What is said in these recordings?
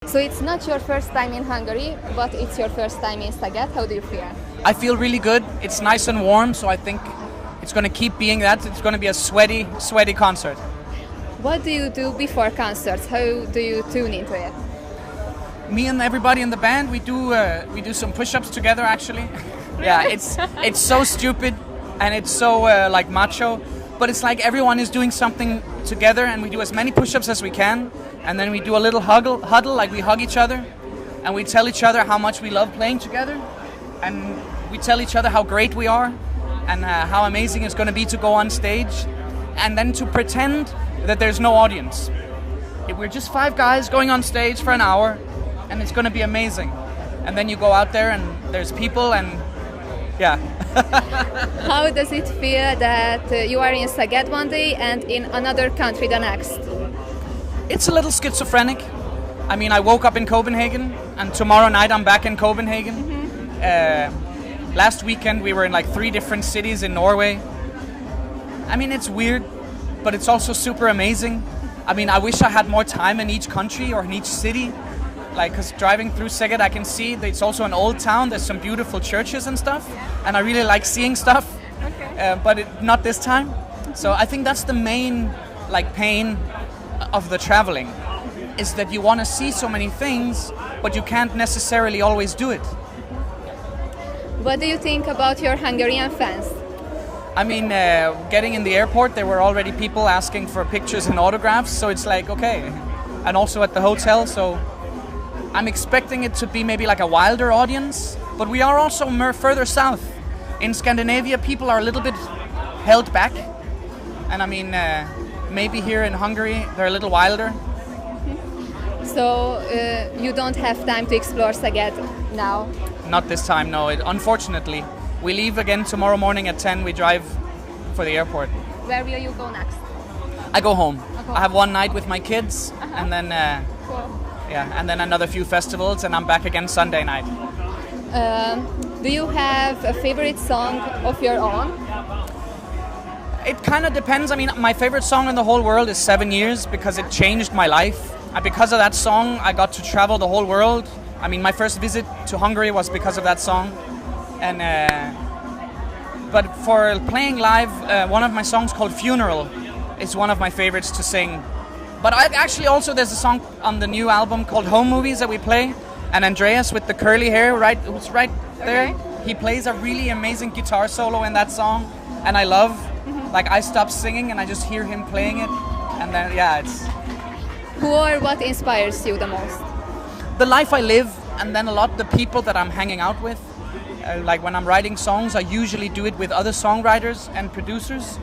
So it's not your first time in Hungary, but it's your first time in Szeged. How do you feel? I feel really good. It's nice and warm, so I think it's going to keep being that. It's going to be a sweaty concert. What do you do before concerts? How do you tune into it? Me and everybody in the band, we do some push-ups together actually. Yeah, it's so stupid and it's so like macho, but it's like everyone is doing something together and we do as many push-ups as we can, and then we do a little huddle, like we hug each other and we tell each other how much we love playing together, and we tell each other how great we are and how amazing it's going to be to go on stage and then to pretend that there's no audience. We're just 5 guys going on stage for an hour and it's going to be amazing. And then you go out there and there's people and yeah. How does it feel that you are in Szeged one day and in another country the next? It's a little schizophrenic. I mean, I woke up in Copenhagen and tomorrow night I'm back in Copenhagen. Mm-hmm. Last weekend we were in like 3 different cities in Norway. I mean, it's weird, but it's also super amazing. I mean, I wish I had more time in each country or in each city. Like, because driving through Szeged, I can see that it's also an old town. There's some beautiful churches and stuff. And I really like seeing stuff. Okay. But not this time. So I think that's the main, like, pain of the traveling. Is that you want to see so many things, but you can't necessarily always do it. What do you think about your Hungarian fans? I mean, getting in the airport, there were already people asking for pictures and autographs, so it's like, okay. And also at the hotel, so I'm expecting it to be maybe like a wilder audience, but we are also further south. In Scandinavia, people are a little bit held back. And I mean, maybe here in Hungary, they're a little wilder. So you don't have time to explore Szeged now? Not this time, no. Unfortunately. We leave again tomorrow morning at 10. We drive for the airport. Where will you go next? I go home. I have one night with my kids, and then cool. Yeah, and then another few festivals, and I'm back again Sunday night. Do you have a favorite song of your own? It kind of depends. I mean, my favorite song in the whole world is 7 Years because it changed my life. And because of that song, I got to travel the whole world. I mean, my first visit to Hungary was because of that song. And but for playing live, one of my songs called Funeral is one of my favorites to sing. But there's a song on the new album called Home Movies that we play, and Andreas with the curly hair, who's right there, he plays a really amazing guitar solo in that song, and I love. Like, I stop singing and I just hear him playing it, and then it's. Who or what inspires you the most? The life I live, and then a lot of the people that I'm hanging out with. Like when I'm writing songs, I usually do it with other songwriters and producers,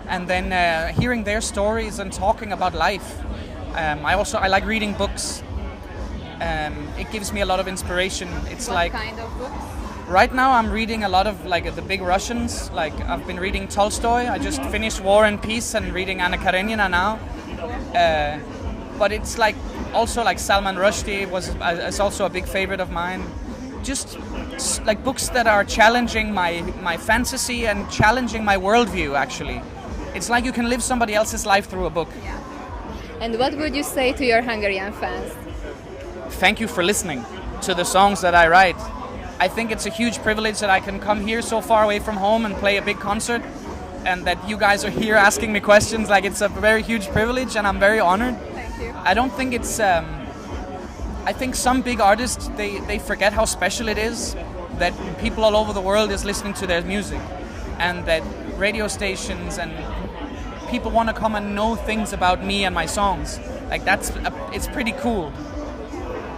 and then hearing their stories and talking about life. I like reading books. It gives me a lot of inspiration. It's what like kind of books? Right now I'm reading a lot of like the big Russians. Like I've been reading Tolstoy. I just finished War and Peace and reading Anna Karenina now. But it's like also like Salman Rushdie is also a big favorite of mine. Just like books that are challenging my fantasy and challenging my worldview, actually. It's like you can live somebody else's life through a book. Yeah. And what would you say to your Hungarian fans? Thank you for listening to the songs that I write. I think it's a huge privilege that I can come here so far away from home and play a big concert, and that you guys are here asking me questions. Like, it's a very huge privilege and I'm very honored. Thank you. I don't think it's... I think some big artists, they forget how special it is that people all over the world is listening to their music, and that radio stations and people want to come and know things about me and my songs. Like, it's pretty cool.